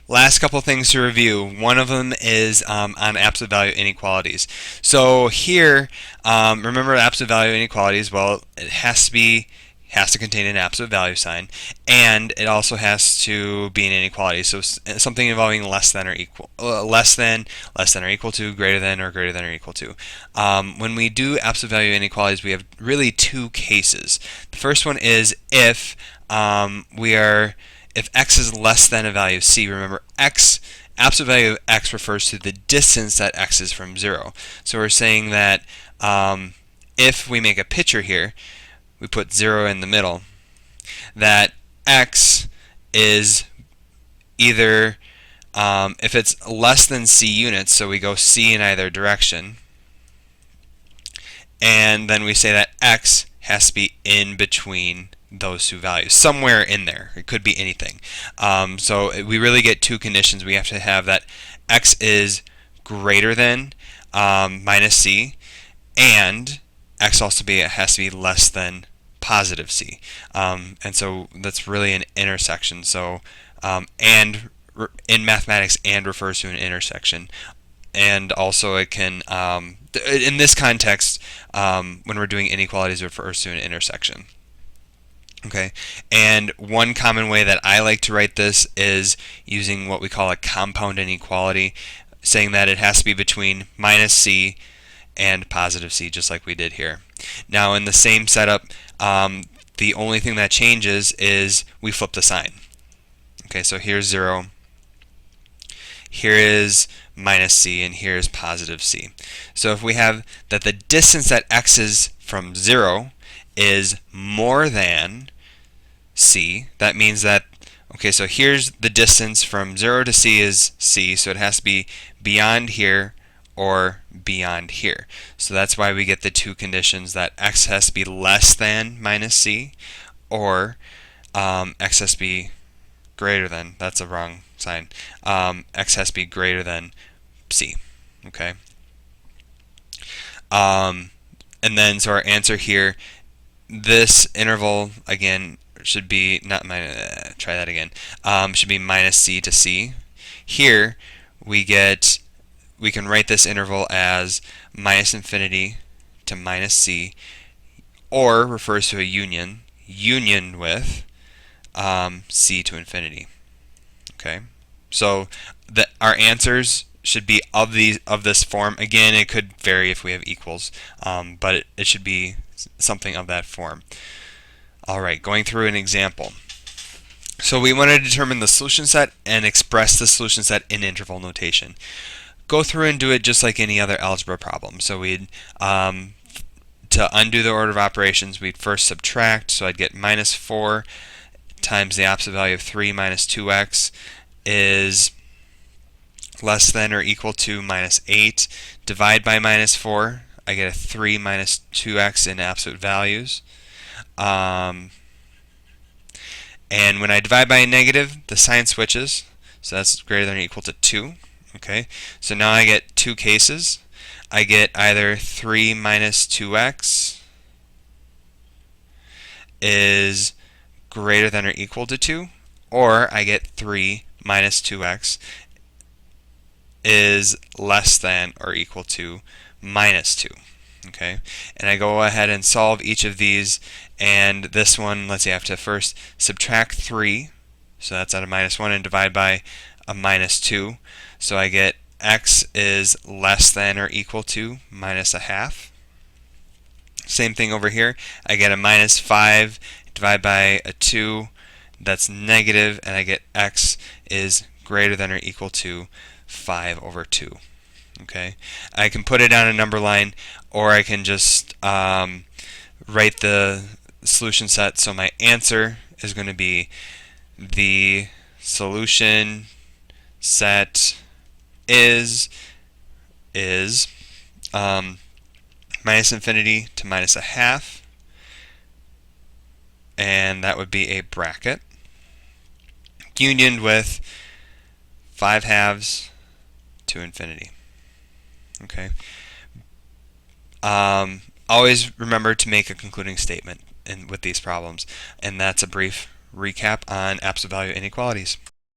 last couple things to review. One of them is on absolute value inequalities. So here, remember absolute value inequalities. Well, it has to contain an absolute value sign, and it also has to be an inequality. So something involving less than or equal, less than or equal to, greater than or equal to. When we do absolute value inequalities, we have really two cases. The first one is if if x is less than a value of c. Remember, absolute value of x refers to the distance that x is from 0. So we're saying that if we make a picture here, we put 0 in the middle, that x is either, if it's less than c units, so we go c in either direction, and then we say that x has to be in between those two values, somewhere in there. It could be anything. So we really get two conditions. We have to have that x is greater than minus c, and x also has to be less than positive c. And so that's really an intersection. So and in mathematics, and refers to an intersection. And also it can, in this context, when we're doing inequalities, it refers to an intersection. Okay, and one common way that I like to write this is using what we call a compound inequality, saying that it has to be between minus c and positive c, just like we did here. Now in the same setup, the only thing that changes is we flip the sign. Okay, so here's 0, here is minus c, and here is positive c. So if we have that the distance that x is from 0 is more than c, that means that, okay, so here's the distance from 0 to c is c, so it has to be beyond here or beyond here. So that's why we get the two conditions, that x has to be less than minus c, or x has to be greater than, that's a wrong sign, x has to be greater than c. Okay. And then, so our answer here, this interval, again, should be not minus, try that again, should be minus c to c. Here we can write this interval as minus infinity to minus c, or refers to a union with c to infinity. Okay, so our answers should be of this form. Again, it could vary if we have equals, but it should be something of that form. Alright, going through an example. So we want to determine the solution set and express the solution set in interval notation. Go through and do it just like any other algebra problem. So we'd, to undo the order of operations, we'd first subtract. So I'd get minus 4 times the opposite value of 3 minus 2x is less than or equal to minus 8. Divide by minus 4, I get a 3 minus 2x in absolute values. And when I divide by a negative, the sign switches, so that's greater than or equal to 2. Okay, so now I get two cases. I get either 3 minus 2x is greater than or equal to 2, or I get 3 minus 2x is less than or equal to minus 2. Okay, and I go ahead and solve each of these, and this one, let's say I have to first subtract 3, so that's out of minus 1, and divide by a minus 2, so I get x is less than or equal to minus a half. Same thing over here, I get a minus 5, divide by a 2, that's negative, and I get x is greater than or equal to 5 over 2. Okay, I can put it on a number line, or I can just write the solution set. So my answer is going to be the solution set is minus infinity to minus a half, and that would be a bracket, unioned with 5 halves to infinity. Okay. Always remember to make a concluding statement with these problems, and that's a brief recap on absolute value inequalities.